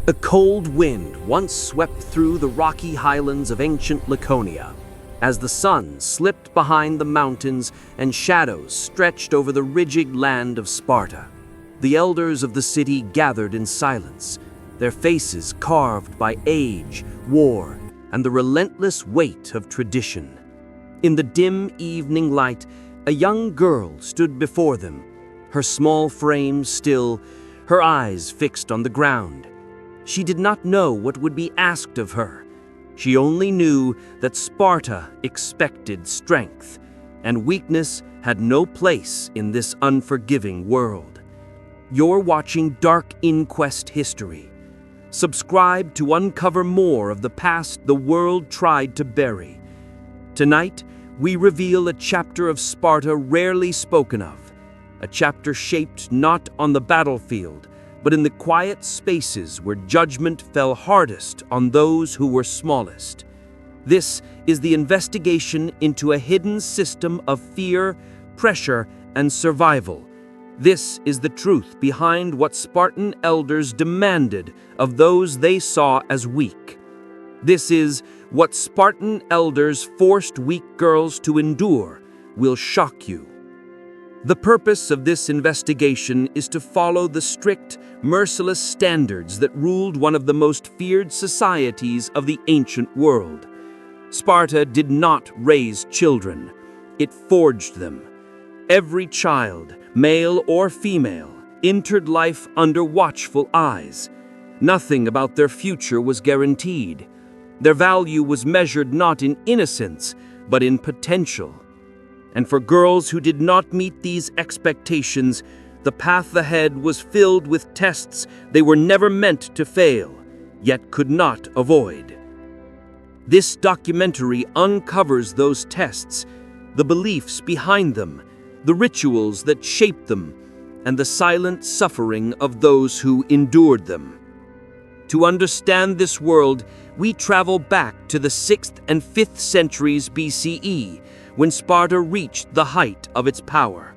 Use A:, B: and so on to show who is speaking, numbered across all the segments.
A: A cold wind once swept through the rocky highlands of ancient Laconia, as the sun slipped behind the mountains and shadows stretched over the rigid land of Sparta. The elders of the city gathered in silence, their faces carved by age, war, and the relentless weight of tradition. In the dim evening light, a young girl stood before them, her small frame still, her eyes fixed on the ground. She did not know what would be asked of her. She only knew that Sparta expected strength, and weakness had no place in this unforgiving world. You're watching Dark Inquest History. Subscribe to uncover more of the past the world tried to bury. Tonight, we reveal a chapter of Sparta rarely spoken of, a chapter shaped not on the battlefield, but in the quiet spaces where judgment fell hardest on those who were smallest. This is the investigation into a hidden system of fear, pressure, and survival. This is the truth behind what Spartan elders demanded of those they saw as weak. This is what Spartan elders forced weak girls to endure. Will shock you. The purpose of this investigation is to follow the strict, merciless standards that ruled one of the most feared societies of the ancient world. Sparta did not raise children, it forged them. Every child, male or female, entered life under watchful eyes. Nothing about their future was guaranteed. Their value was measured not in innocence, but in potential. And for girls who did not meet these expectations, the path ahead was filled with tests they were never meant to fail, yet could not avoid. This documentary uncovers those tests, the beliefs behind them, the rituals that shaped them, and the silent suffering of those who endured them. To understand this world, we travel back to the 6th and 5th centuries B.C.E., when Sparta reached the height of its power.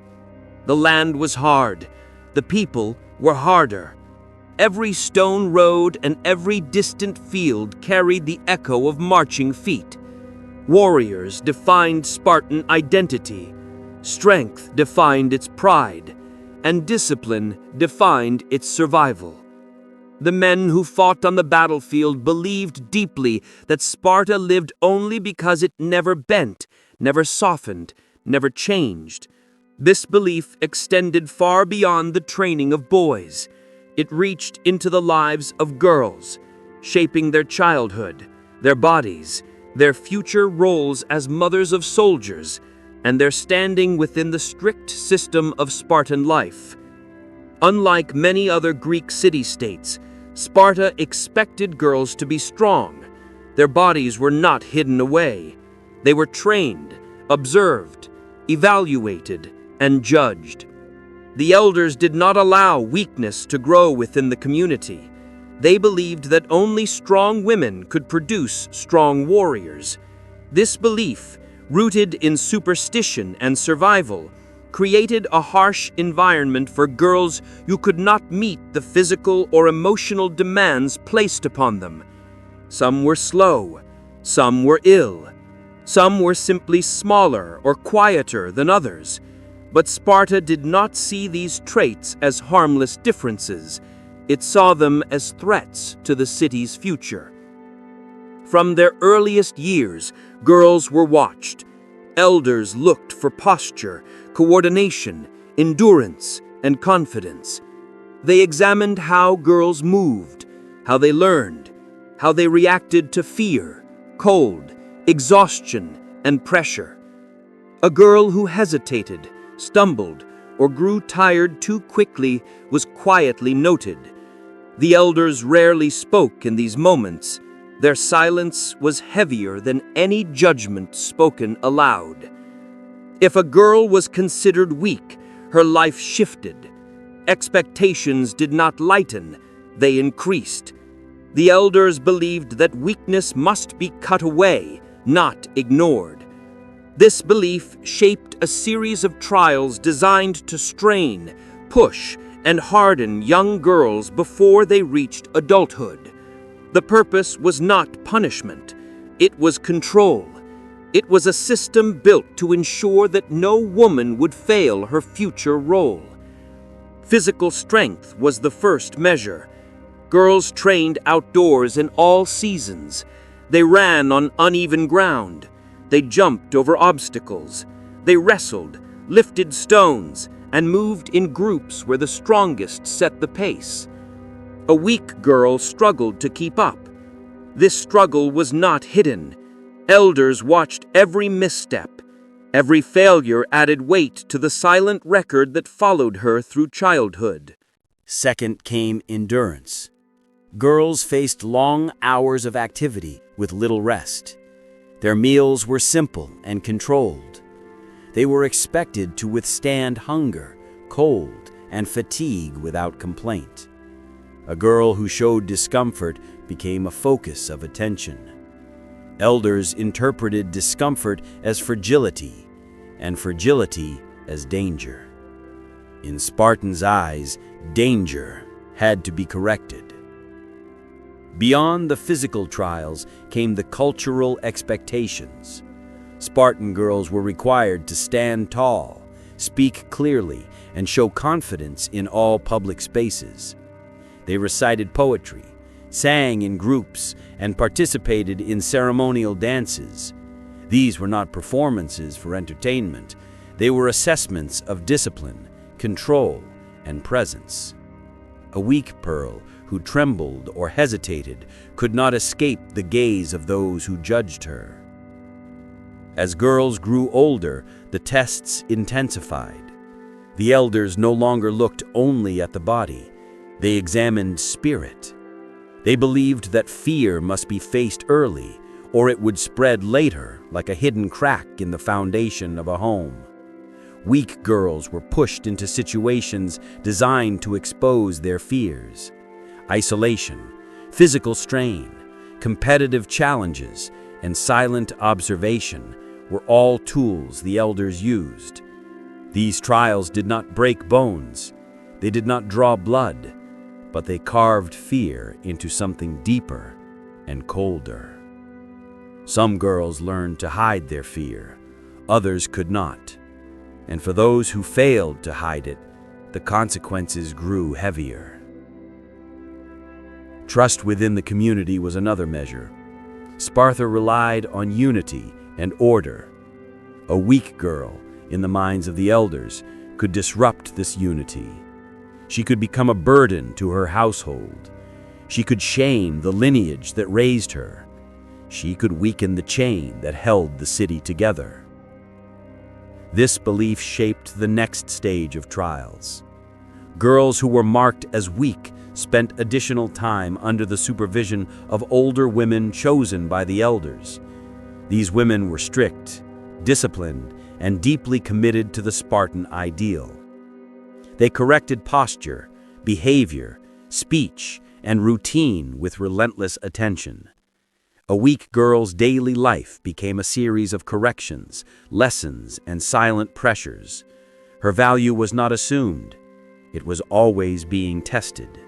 A: The land was hard, the people were harder. Every stone road and every distant field carried the echo of marching feet. Warriors defined Spartan identity, strength defined its pride, and discipline defined its survival. The men who fought on the battlefield believed deeply that Sparta lived only because it never bent, never softened, never changed. This belief extended far beyond the training of boys. It reached into the lives of girls, shaping their childhood, their bodies, their future roles as mothers of soldiers, and their standing within the strict system of Spartan life. Unlike many other Greek city-states, Sparta expected girls to be strong. Their bodies were not hidden away. They were trained, observed, evaluated, and judged. The elders did not allow weakness to grow within the community. They believed that only strong women could produce strong warriors. This belief, rooted in superstition and survival, created a harsh environment for girls who could not meet the physical or emotional demands placed upon them. Some were slow, some were ill, some were simply smaller or quieter than others. But Sparta did not see these traits as harmless differences. It saw them as threats to the city's future. From their earliest years, girls were watched. Elders looked for posture, coordination, endurance, and confidence. They examined how girls moved, how they learned, how they reacted to fear, cold, exhaustion, and pressure. A girl who hesitated, stumbled, or grew tired too quickly was quietly noted. The elders rarely spoke in these moments. Their silence was heavier than any judgment spoken aloud. If a girl was considered weak, her life shifted. Expectations did not lighten, they increased. The elders believed that weakness must be cut away, not ignored. This belief shaped a series of trials designed to strain, push, and harden young girls before they reached adulthood. The purpose was not punishment. It was control. It was a system built to ensure that no woman would fail her future role. Physical strength was the first measure. Girls trained outdoors in all seasons. They ran on uneven ground. They jumped over obstacles. They wrestled, lifted stones, and moved in groups where the strongest set the pace. A weak girl struggled to keep up. This struggle was not hidden. Elders watched every misstep. Every failure added weight to the silent record that followed her through childhood.
B: Second came endurance. Girls faced long hours of activity with little rest. Their meals were simple and controlled. They were expected to withstand hunger, cold, and fatigue without complaint. A girl who showed discomfort became a focus of attention. Elders interpreted discomfort as fragility, and fragility as danger. In Spartan's eyes, danger had to be corrected. Beyond the physical trials came the cultural expectations. Spartan girls were required to stand tall, speak clearly, and show confidence in all public spaces. They recited poetry, sang in groups, and participated in ceremonial dances. These were not performances for entertainment. They were assessments of discipline, control, and presence. A weak pearl who trembled or hesitated could not escape the gaze of those who judged her. As girls grew older, the tests intensified. The elders no longer looked only at the body. They examined spirit. They believed that fear must be faced early, or it would spread later like a hidden crack in the foundation of a home. Weak girls were pushed into situations designed to expose their fears. Isolation, physical strain, competitive challenges, and silent observation were all tools the elders used. These trials did not break bones. They did not draw blood, but they carved fear into something deeper and colder. Some girls learned to hide their fear, others could not. And for those who failed to hide it, the consequences grew heavier. Trust within the community was another measure. Sparta relied on unity and order. A weak girl, in the minds of the elders, could disrupt this unity. She could become a burden to her household. She could shame the lineage that raised her. She could weaken the chain that held the city together. This belief shaped the next stage of trials. Girls who were marked as weak spent additional time under the supervision of older women chosen by the elders. These women were strict, disciplined, and deeply committed to the Spartan ideal. They corrected posture, behavior, speech, and routine with relentless attention. A weak girl's daily life became a series of corrections, lessons, and silent pressures. Her value was not assumed. It was always being tested.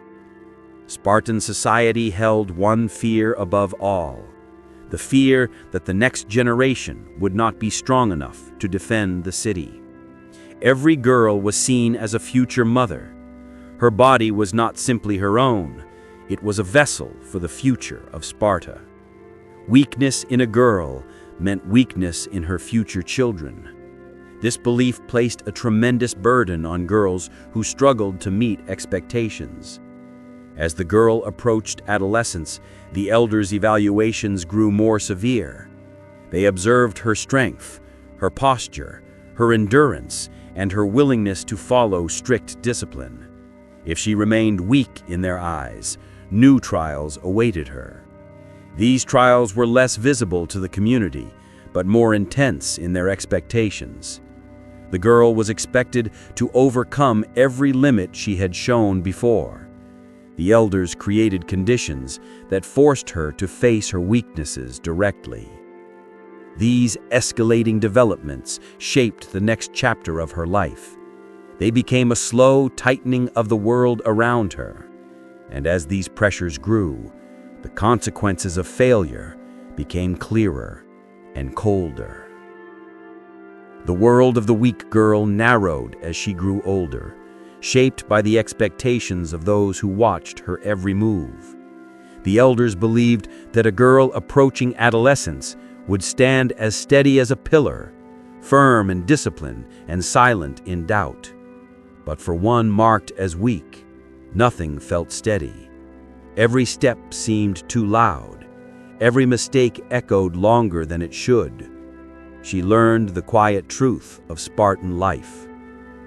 B: Spartan society held one fear above all: the fear that the next generation would not be strong enough to defend the city. Every girl was seen as a future mother. Her body was not simply her own. It was a vessel for the future of Sparta. Weakness in a girl meant weakness in her future children. This belief placed a tremendous burden on girls who struggled to meet expectations. As the girl approached adolescence, the elders' evaluations grew more severe. They observed her strength, her posture, her endurance, and her willingness to follow strict discipline. If she remained weak in their eyes, new trials awaited her. These trials were less visible to the community, but more intense in their expectations. The girl was expected to overcome every limit she had shown before. The elders created conditions that forced her to face her weaknesses directly. These escalating developments shaped the next chapter of her life. They became a slow tightening of the world around her. And as these pressures grew, the consequences of failure became clearer and colder. The world of the weak girl narrowed as she grew older, shaped by the expectations of those who watched her every move. The elders believed that a girl approaching adolescence would stand as steady as a pillar, firm in discipline and silent in doubt. But for one marked as weak, nothing felt steady. Every step seemed too loud. Every mistake echoed longer than it should. She learned the quiet truth of Spartan life.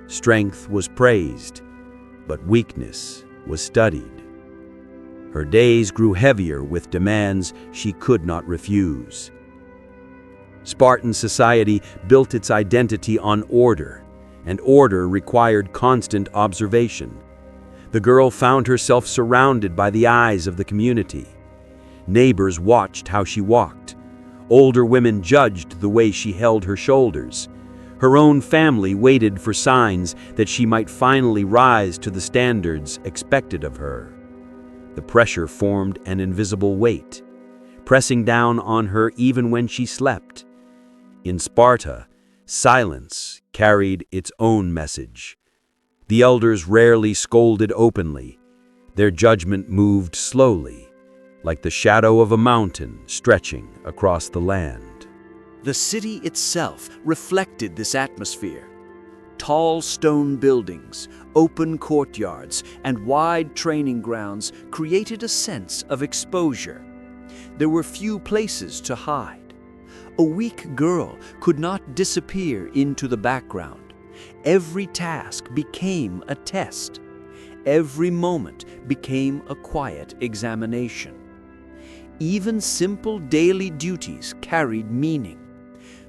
B: Strength was praised, but weakness was studied. Her days grew heavier with demands she could not refuse. Spartan society built its identity on order, and order required constant observation. The girl found herself surrounded by the eyes of the community. Neighbors watched how she walked. Older women judged the way she held her shoulders. Her own family waited for signs that she might finally rise to the standards expected of her. The pressure formed an invisible weight, pressing down on her even when she slept. In Sparta, silence carried its own message. The elders rarely scolded openly. Their judgment moved slowly, like the shadow of a mountain stretching across the land.
A: The city itself reflected this atmosphere. Tall stone buildings, open courtyards, and wide training grounds created a sense of exposure. There were few places to hide. A weak girl could not disappear into the background. Every task became a test. Every moment became a quiet examination. Even simple daily duties carried meaning.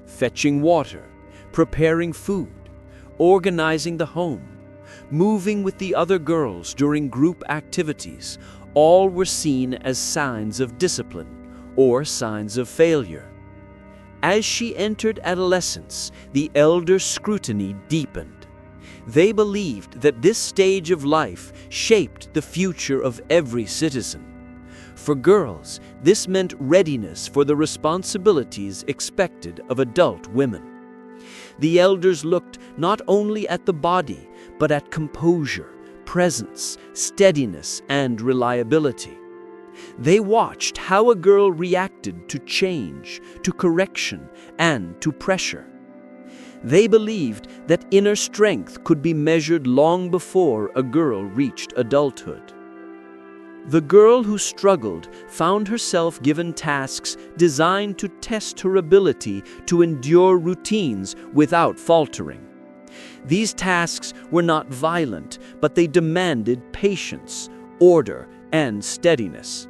A: Fetching water, preparing food, organizing the home, moving with the other girls during group activities, all were seen as signs of discipline or signs of failure. As she entered adolescence, the elder scrutiny deepened. They believed that this stage of life shaped the future of every citizen. For girls, this meant readiness for the responsibilities expected of adult women. The elders looked not only at the body, but at composure, presence, steadiness, and reliability. They watched how a girl reacted to change, to correction, and to pressure. They believed that inner strength could be measured long before a girl reached adulthood. The girl who struggled found herself given tasks designed to test her ability to endure routines without faltering. These tasks were not violent, but they demanded patience, order, and steadiness.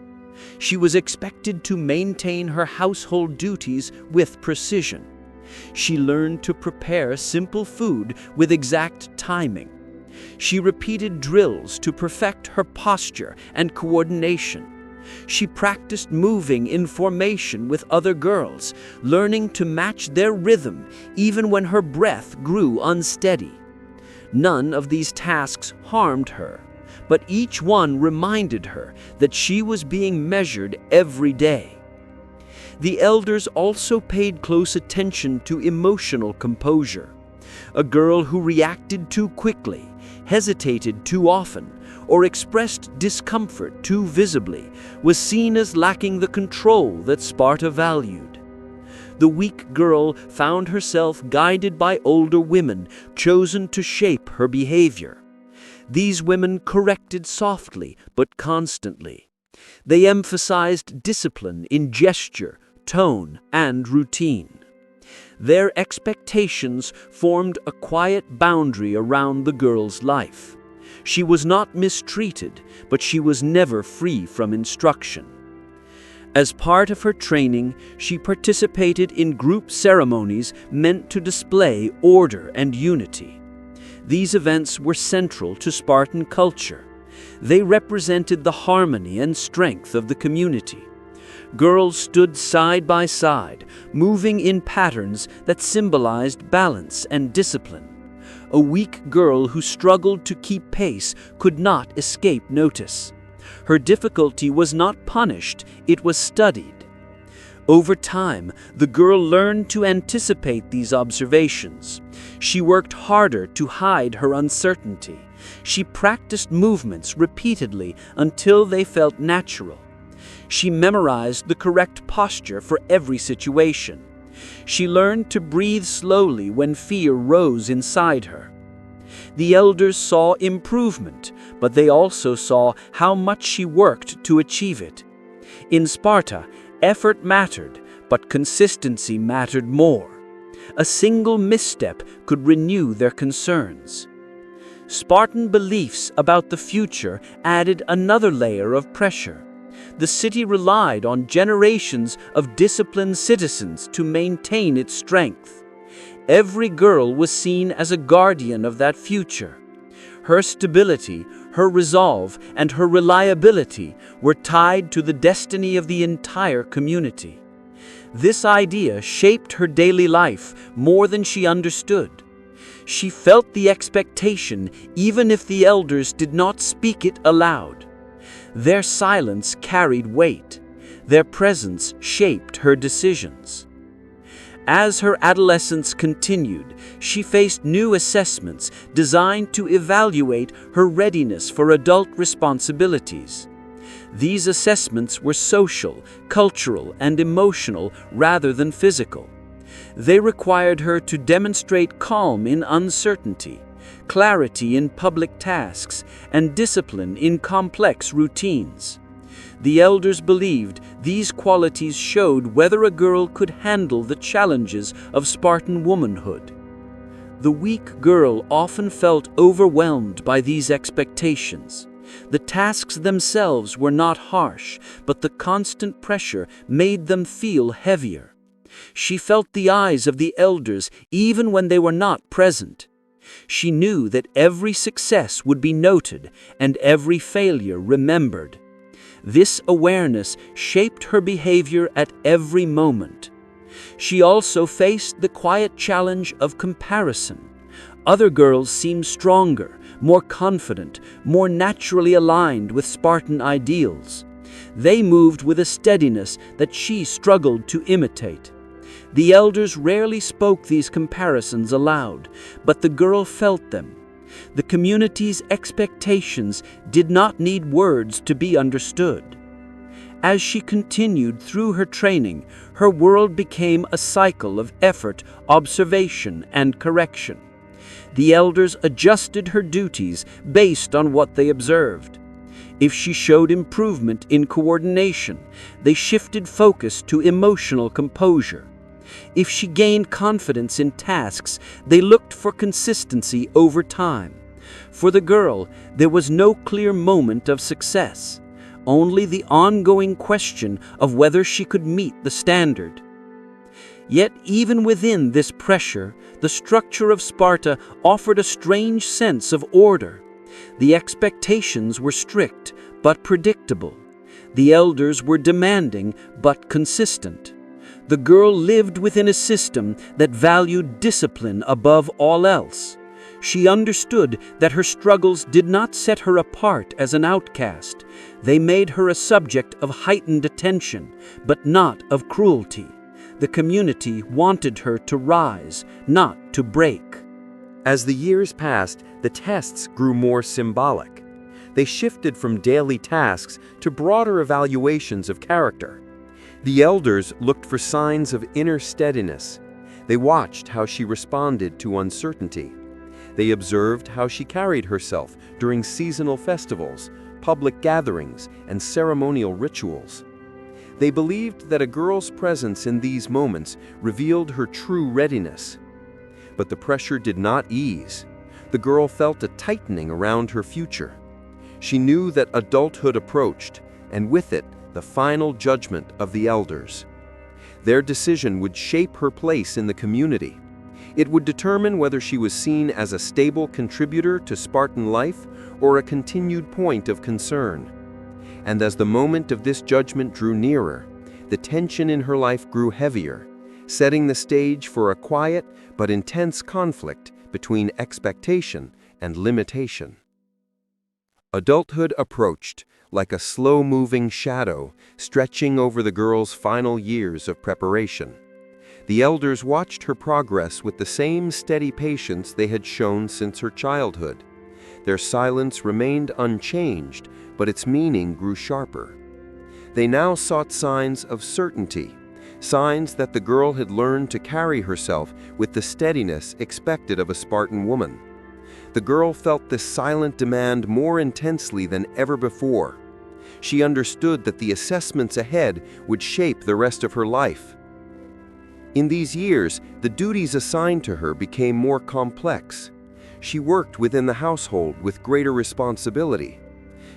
A: She was expected to maintain her household duties with precision. She learned to prepare simple food with exact timing. She repeated drills to perfect her posture and coordination. She practiced moving in formation with other girls, learning to match their rhythm even when her breath grew unsteady. None of these tasks harmed her, but each one reminded her that she was being measured every day. The elders also paid close attention to emotional composure. A girl who reacted too quickly, hesitated too often, or expressed discomfort too visibly was seen as lacking the control that Sparta valued. The weak girl found herself guided by older women chosen to shape her behavior. These women corrected softly but constantly. They emphasized discipline in gesture, tone, and routine. Their expectations formed a quiet boundary around the girl's life. She was not mistreated, but she was never free from instruction. As part of her training, she participated in group ceremonies meant to display order and unity. These events were central to Spartan culture. They represented the harmony and strength of the community. Girls stood side by side, moving in patterns that symbolized balance and discipline. A weak girl who struggled to keep pace could not escape notice. Her difficulty was not punished, it was studied. Over time, the girl learned to anticipate these observations. She worked harder to hide her uncertainty. She practiced movements repeatedly until they felt natural. She memorized the correct posture for every situation. She learned to breathe slowly when fear rose inside her. The elders saw improvement, but they also saw how much she worked to achieve it. In Sparta, effort mattered, but consistency mattered more. A single misstep could renew their concerns. Spartan beliefs about the future added another layer of pressure. The city relied on generations of disciplined citizens to maintain its strength. Every girl was seen as a guardian of that future. Her stability, her resolve, and her reliability were tied to the destiny of the entire community. This idea shaped her daily life more than she understood. She felt the expectation even if the elders did not speak it aloud. Their silence carried weight. Their presence shaped her decisions. As her adolescence continued, she faced new assessments designed to evaluate her readiness for adult responsibilities. These assessments were social, cultural, and emotional rather than physical. They required her to demonstrate calm in uncertainty, clarity in public tasks, and discipline in complex routines. The elders believed these qualities showed whether a girl could handle the challenges of Spartan womanhood. The weak girl often felt overwhelmed by these expectations. The tasks themselves were not harsh, but the constant pressure made them feel heavier. She felt the eyes of the elders even when they were not present. She knew that every success would be noted and every failure remembered. This awareness shaped her behavior at every moment. She also faced the quiet challenge of comparison. Other girls seemed stronger, more confident, more naturally aligned with Spartan ideals. They moved with a steadiness that she struggled to imitate. The elders rarely spoke these comparisons aloud, but the girl felt them. The community's expectations did not need words to be understood. As she continued through her training, her world became a cycle of effort, observation, and correction. The elders adjusted her duties based on what they observed. If she showed improvement in coordination, they shifted focus to emotional composure. If she gained confidence in tasks, they looked for consistency over time. For the girl, there was no clear moment of success, only the ongoing question of whether she could meet the standard. Yet even within this pressure, the structure of Sparta offered a strange sense of order. The expectations were strict but predictable. The elders were demanding but consistent. The girl lived within a system that valued discipline above all else. She understood that her struggles did not set her apart as an outcast. They made her a subject of heightened attention, but not of cruelty. The community wanted her to rise, not to break.
B: As the years passed, the tests grew more symbolic. They shifted from daily tasks to broader evaluations of character. The elders looked for signs of inner steadiness. They watched how she responded to uncertainty. They observed how she carried herself during seasonal festivals, public gatherings, and ceremonial rituals. They believed that a girl's presence in these moments revealed her true readiness. But the pressure did not ease. The girl felt a tightening around her future. She knew that adulthood approached, and with it, the final judgment of the elders. Their decision would shape her place in the community. It would determine whether she was seen as a stable contributor to Spartan life or a continued point of concern. And as the moment of this judgment drew nearer, the tension in her life grew heavier, setting the stage for a quiet but intense conflict
C: between expectation and limitation. Adulthood approached, like a slow-moving shadow, stretching over the girl's final years of preparation. The elders watched her progress with the same steady patience they had shown since her childhood. Their silence remained unchanged, but its meaning grew sharper. They now sought signs of certainty, signs that the girl had learned to carry herself with the steadiness expected of a Spartan woman. The girl felt this silent demand more intensely than ever before. She understood that the assessments ahead would shape the rest of her life. In these years, the duties assigned to her became more complex. She worked within the household with greater responsibility.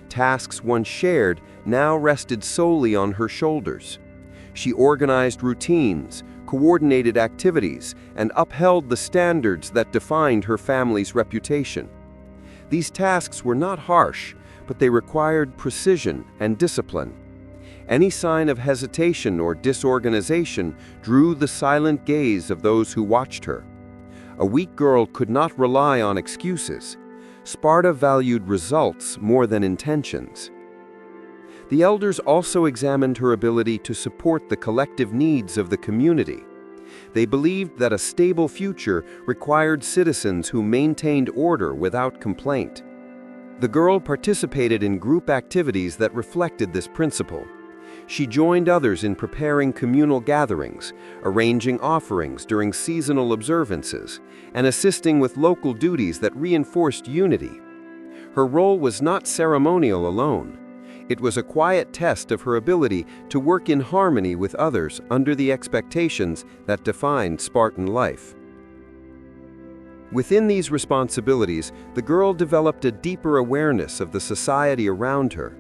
C: Tasks once shared now rested solely on her shoulders. She organized routines, coordinated activities, and upheld the standards that defined her family's reputation. These tasks were not harsh, but they required precision and discipline. Any sign of hesitation or disorganization drew the silent gaze of those who watched her. A weak girl could not rely on excuses. Sparta valued results more than intentions. The elders also examined her ability to support the collective needs of the community. They believed that a stable future required citizens who maintained order without complaint. The girl participated in group activities that reflected this principle. She joined others in preparing communal gatherings, arranging offerings during seasonal observances, and assisting with local duties that reinforced unity. Her role was not ceremonial alone. It was a quiet test of her ability to work in harmony with others under the expectations that defined Spartan life. Within these responsibilities, the girl developed a deeper awareness of the society around her.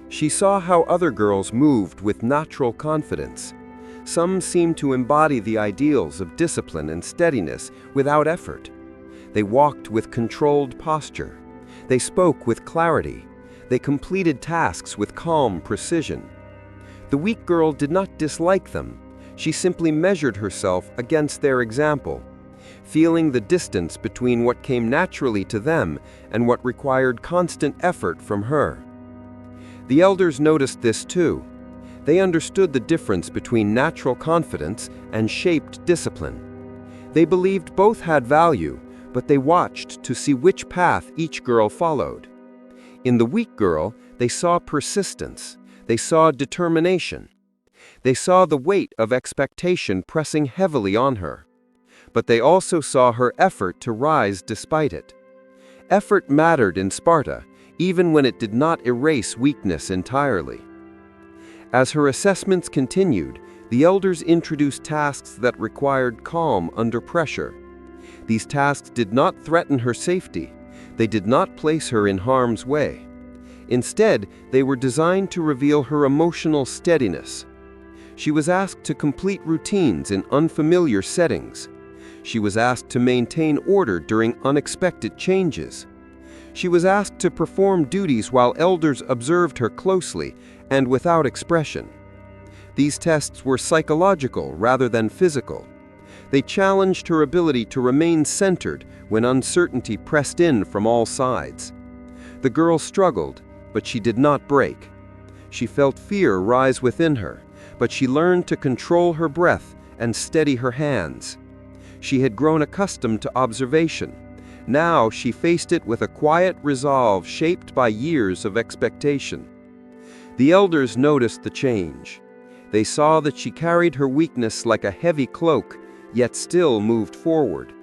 C: She saw how other girls moved with natural confidence. Some seemed to embody the ideals of discipline and steadiness without effort. They walked with controlled posture. They spoke with clarity. They completed tasks with calm precision. The weak girl did not dislike them. She simply measured herself against their example, feeling the distance between what came naturally to them and what required constant effort from her. The elders noticed this too. They understood the difference between natural confidence and shaped discipline. They believed both had value, but they watched to see which path each girl followed. In the weak girl, they saw persistence. They saw determination. They saw the weight of expectation pressing heavily on her. But they also saw her effort to rise despite it. Effort mattered in Sparta, even when it did not erase weakness entirely. As her assessments continued, the elders introduced tasks that required calm under pressure. These tasks did not threaten her safety. They did not place her in harm's way. Instead, they were designed to reveal her emotional steadiness. She was asked to complete routines in unfamiliar settings. She was asked to maintain order during unexpected changes. She was asked to perform duties while elders observed her closely and without expression. These tests were psychological rather than physical. They challenged her ability to remain centered when uncertainty pressed in from all sides. The girl struggled, but she did not break. She felt fear rise within her, but she learned to control her breath and steady her hands. She had grown accustomed to observation. Now she faced it with a quiet resolve shaped by years of expectation. The elders noticed the change. They saw that she carried her weakness like a heavy cloak, yet still moved forward.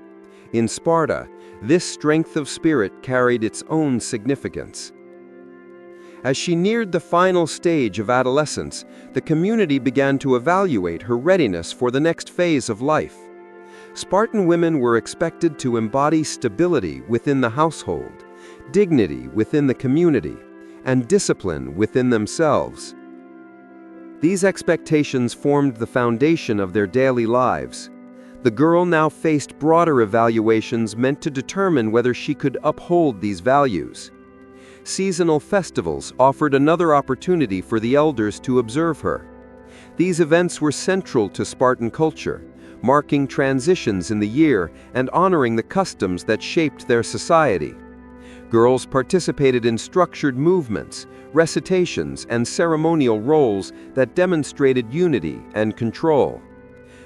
C: In Sparta, this strength of spirit carried its own significance. As she neared the final stage of adolescence, the community began to evaluate her readiness for the next phase of life. Spartan women were expected to embody stability within the household, dignity within the community, and discipline within themselves. These expectations formed the foundation of their daily lives. The girl now faced broader evaluations meant to determine whether she could uphold these values. Seasonal festivals offered another opportunity for the elders to observe her. These events were central to Spartan culture, marking transitions in the year and honoring the customs that shaped their society. Girls participated in structured movements, recitations, and ceremonial roles that demonstrated unity and control.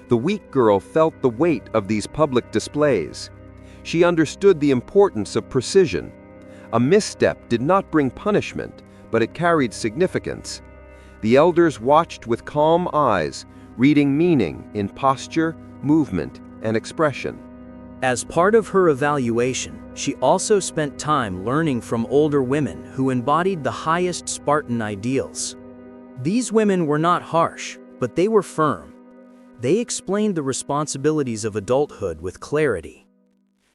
C: The weak girl felt the weight of these public displays. She understood the importance of precision. A misstep did not bring punishment, but it carried significance. The elders watched with calm eyes, reading meaning in posture, movement, and expression.
D: As part of her evaluation, she also spent time learning from older women who embodied the highest Spartan ideals. These women were not harsh, but they were firm. They explained the responsibilities of adulthood with clarity.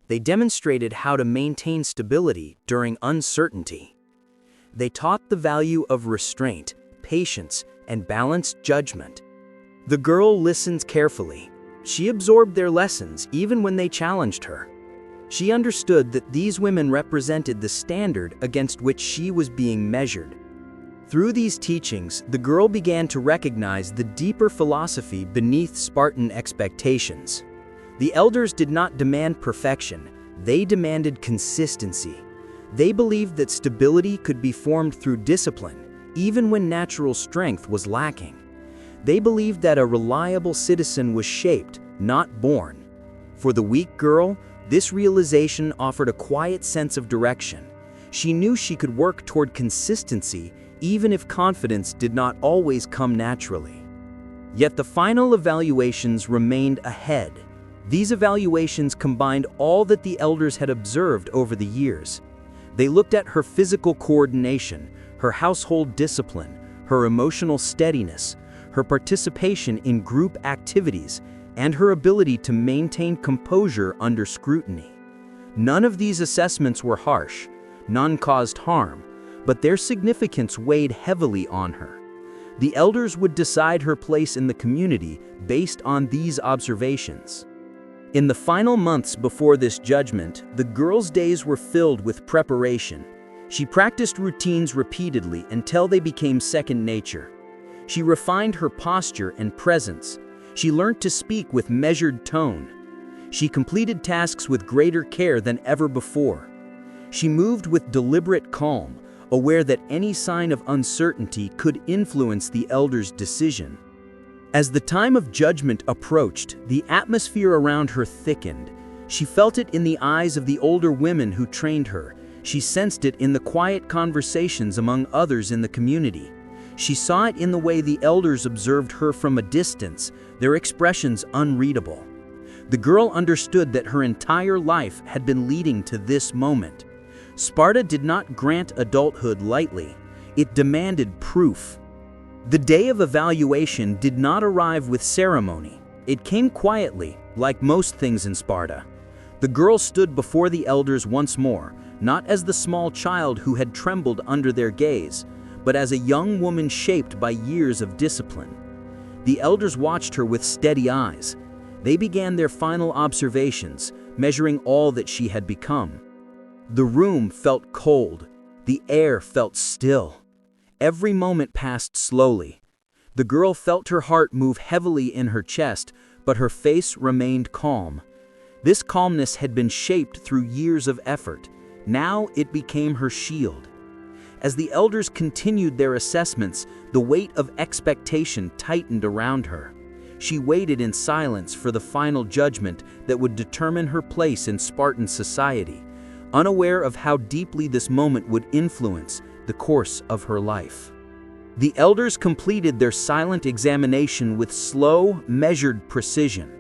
D: They demonstrated how to maintain stability during uncertainty. They taught the value of restraint, patience, and balanced judgment. The girl listened carefully. She absorbed their lessons even when they challenged her. She understood that these women represented the standard against which she was being measured. Through these teachings, the girl began to recognize the deeper philosophy beneath Spartan expectations. The elders did not demand perfection, they demanded consistency. They believed that stability could be formed through discipline, even when natural strength was lacking. They believed that a reliable citizen was shaped, not born. For the weak girl, this realization offered a quiet sense of direction. She knew she could work toward consistency even if confidence did not always come naturally. Yet the final evaluations remained ahead. These evaluations combined all that the elders had observed over the years. They looked at her physical coordination, her household discipline, her emotional steadiness, her participation in group activities, and her ability to maintain composure under scrutiny. None of these assessments were harsh, none caused harm, but their significance weighed heavily on her. The elders would decide her place in the community based on these observations. In the final months before this judgment, the girl's days were filled with preparation. She practiced routines repeatedly until they became second nature. She refined her posture and presence. She learned to speak with measured tone. She completed tasks with greater care than ever before. She moved with deliberate calm, aware that any sign of uncertainty could influence the elder's decision. As the time of judgment approached, the atmosphere around her thickened. She felt it in the eyes of the older women who trained her. She sensed it in the quiet conversations among others in the community. She saw it in the way the elders observed her from a distance, their expressions unreadable. The girl understood that her entire life had been leading to this moment. Sparta did not grant adulthood lightly. It demanded proof. The day of evaluation did not arrive with ceremony. It came quietly, like most things in Sparta. The girl stood before the elders once more, not as the small child who had trembled under their gaze, but as a young woman shaped by years of discipline. The elders watched her with steady eyes. They began their final observations, measuring all that she had become. The room felt cold. The air felt still. Every moment passed slowly. The girl felt her heart move heavily in her chest, but her face remained calm. This calmness had been shaped through years of effort. Now it became her shield. As the elders continued their assessments, the weight of expectation tightened around her. She waited in silence for the final judgment that would determine her place in Spartan society, unaware of how deeply this moment would influence the course of her life. The elders completed their silent examination with slow, measured precision.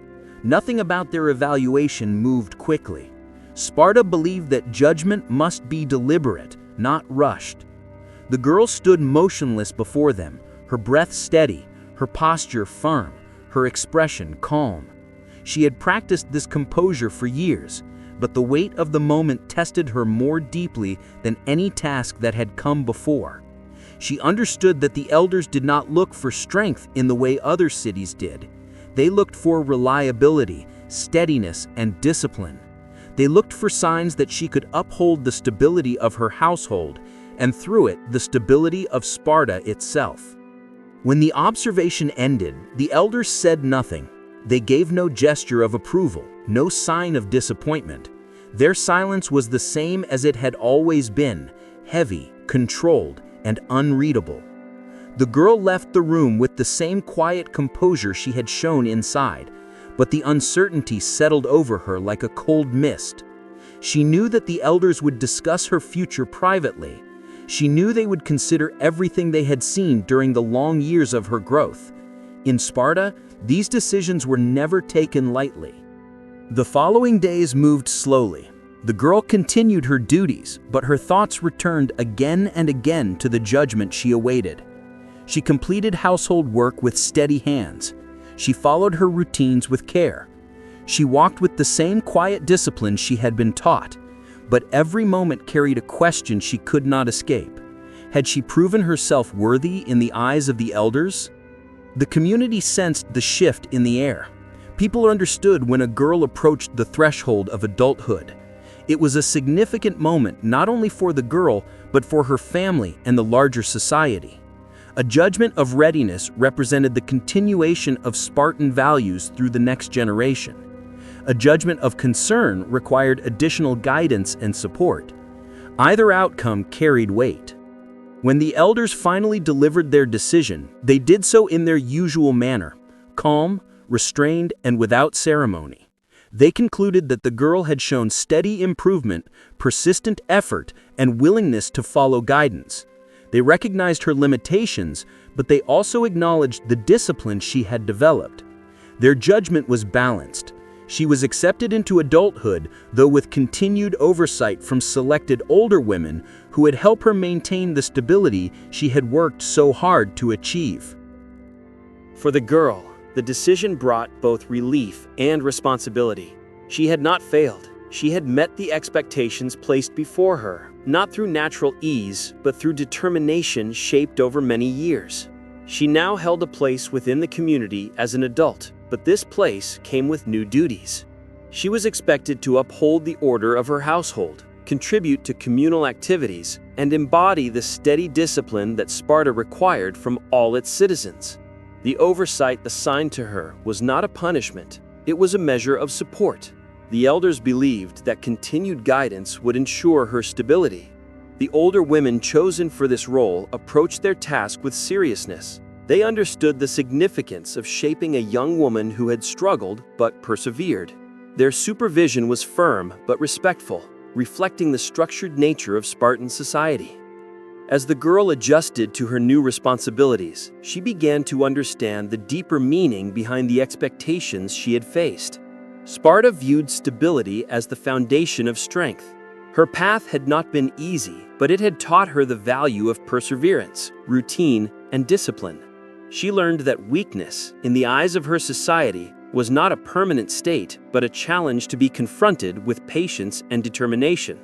D: Nothing about their evaluation moved quickly. Sparta believed that judgment must be deliberate, not rushed. The girl stood motionless before them, her breath steady, her posture firm, her expression calm. She had practiced this composure for years, but the weight of the moment tested her more deeply than any task that had come before. She understood that the elders did not look for strength in the way other cities did. They looked for reliability, steadiness, and discipline. They looked for signs that she could uphold the stability of her household, and through it, the stability of Sparta itself. When the observation ended, the elders said nothing.
B: They gave no gesture of approval, no sign of disappointment. Their silence was the same as it had always been, heavy, controlled, and unreadable. The girl left the room with the same quiet composure she had shown inside, but the uncertainty settled over her like a cold mist. She knew that the elders would discuss her future privately. She knew they would consider everything they had seen during the long years of her growth. In Sparta, these decisions were never taken lightly. The following days moved slowly. The girl continued her duties, but her thoughts returned again and again to the judgment she awaited. She completed household work with steady hands. She followed her routines with care. She walked with the same quiet discipline she had been taught, but every moment carried a question she could not escape. Had she proven herself worthy in the eyes of the elders? The community sensed the shift in the air. People understood when a girl approached the threshold of adulthood. It was a significant moment not only for the girl, but for her family and the larger society. A judgment of readiness represented the continuation of Spartan values through the next generation. A judgment of concern required additional guidance and support. Either outcome carried weight. When the elders finally delivered their decision, they did so in their usual manner, calm, restrained, and without ceremony. They concluded that the girl had shown steady improvement, persistent effort, and willingness to follow guidance. They recognized her limitations, but they also acknowledged the discipline she had developed. Their judgment was balanced. She was accepted into adulthood, though with continued oversight from selected older women who would help her maintain the stability she had worked so hard to achieve.
A: For the girl, the decision brought both relief and responsibility. She had not failed. She had met the expectations placed before her, not through natural ease, but through determination shaped over many years. She now held a place within the community as an adult, but this place came with new duties. She was expected to uphold the order of her household, contribute to communal activities, and embody the steady discipline that Sparta required from all its citizens. The oversight assigned to her was not a punishment, it was a measure of support. The elders believed that continued guidance would ensure her stability. The older women chosen for this role approached their task with seriousness. They understood the significance of shaping a young woman who had struggled but persevered. Their supervision was firm but respectful, reflecting the structured nature of Spartan society. As the girl adjusted to her new responsibilities, she began to understand the deeper meaning behind the expectations she had faced. Sparta viewed stability as the foundation of strength. Her path had not been easy, but it had taught her the value of perseverance, routine, and discipline. She learned that weakness, in the eyes of her society, was not a permanent state, but a challenge to be confronted with patience and determination.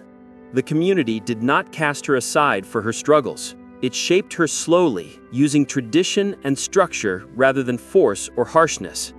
A: The community did not cast her aside for her struggles. It shaped her slowly, using tradition and structure rather than force or harshness.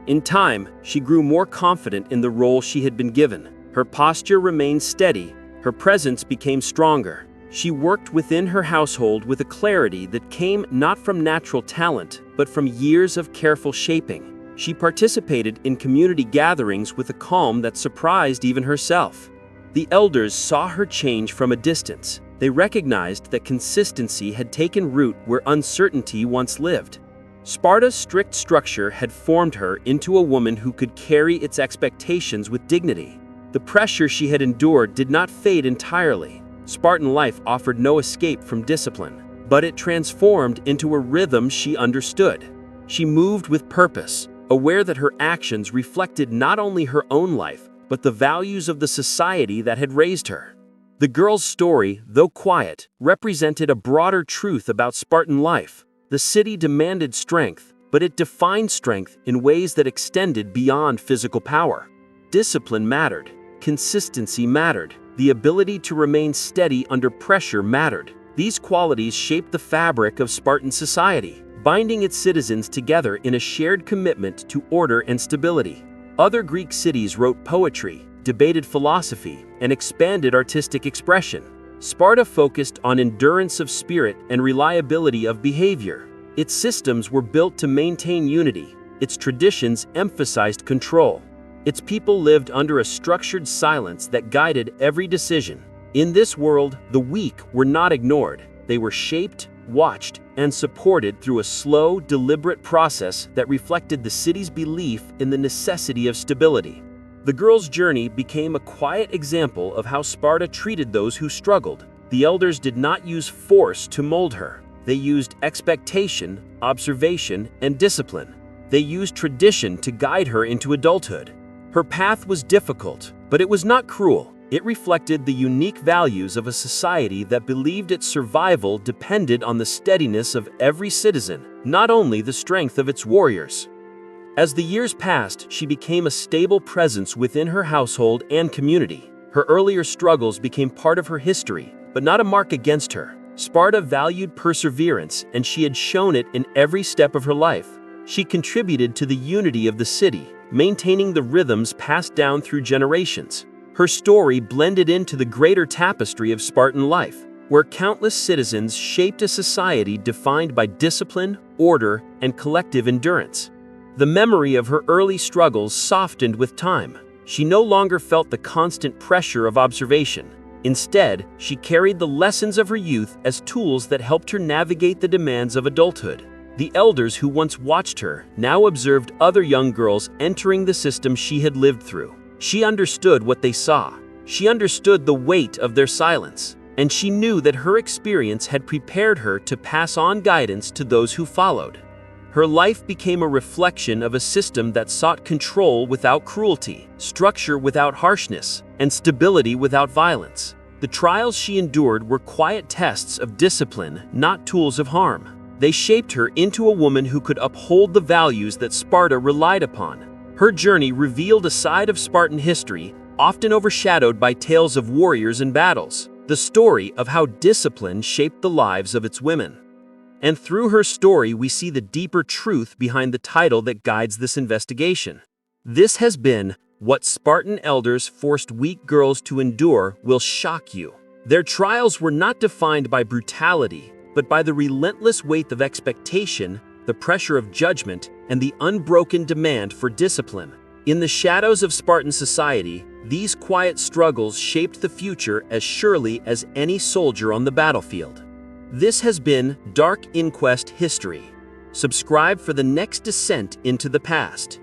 A: In time, she grew more confident in the role she had been given. Her posture remained steady, her presence became stronger. She worked within her household with a clarity that came not from natural talent, but from years of careful shaping. She participated in community gatherings with a calm that surprised even herself. The elders saw her change from a distance. They recognized that consistency had taken root where uncertainty once lived. Sparta's strict structure had formed her into a woman who could carry its expectations with dignity. The pressure she had endured did not fade entirely. Spartan life offered no escape from discipline, but it transformed into a rhythm she understood. She moved with purpose, aware that her actions reflected not only her own life, but the values of the society that had raised her. The girl's story, though quiet, represented a broader truth about Spartan life. The city demanded strength, but it defined strength in ways that extended beyond physical power. Discipline mattered, consistency mattered, the ability to remain steady under pressure mattered. These qualities shaped the fabric of Spartan society, binding its citizens together in a shared commitment to order and stability. Other Greek cities wrote poetry, debated philosophy, and expanded artistic expression. Sparta focused on endurance of spirit and reliability of behavior. Its systems were built to maintain unity, its traditions emphasized control. Its people lived under a structured silence that guided every decision. In this world, the weak were not ignored. They were shaped, watched, and supported through a slow, deliberate process that reflected the city's belief in the necessity of stability. The girl's journey became a quiet example of how Sparta treated those who struggled. The elders did not use force to mold her. They used expectation, observation, and discipline. They used tradition to guide her into adulthood. Her path was difficult, but it was not cruel. It reflected the unique values of a society that believed its survival depended on the steadiness of every citizen, not only the strength of its warriors. As the years passed, she became a stable presence within her household and community. Her earlier struggles became part of her history, but not a mark against her. Sparta valued perseverance, and she had shown it in every step of her life. She contributed to the unity of the city, maintaining the rhythms passed down through generations. Her story blended into the greater tapestry of Spartan life, where countless citizens shaped a society defined by discipline, order, and collective endurance. The memory of her early struggles softened with time. She no longer felt the constant pressure of observation. Instead, she carried the lessons of her youth as tools that helped her navigate the demands of adulthood. The elders who once watched her now observed other young girls entering the system she had lived through. She understood what they saw. She understood the weight of their silence, and she knew that her experience had prepared her to pass on guidance to those who followed. Her life became a reflection of a system that sought control without cruelty, structure without harshness, and stability without violence. The trials she endured were quiet tests of discipline, not tools of harm. They shaped her into a woman who could uphold the values that Sparta relied upon. Her journey revealed a side of Spartan history often overshadowed by tales of warriors and battles, the story of how discipline shaped the lives of its women. And through her story, we see the deeper truth behind the title that guides this investigation. This has been What Spartan Elders Forced Weak Girls to Endure Will Shock You. Their trials were not defined by brutality, but by the relentless weight of expectation, the pressure of judgment, and the unbroken demand for discipline. In the shadows of Spartan society, these quiet struggles shaped the future as surely as any soldier on the battlefield. This has been Dark Inquest History. Subscribe for the next descent into the past.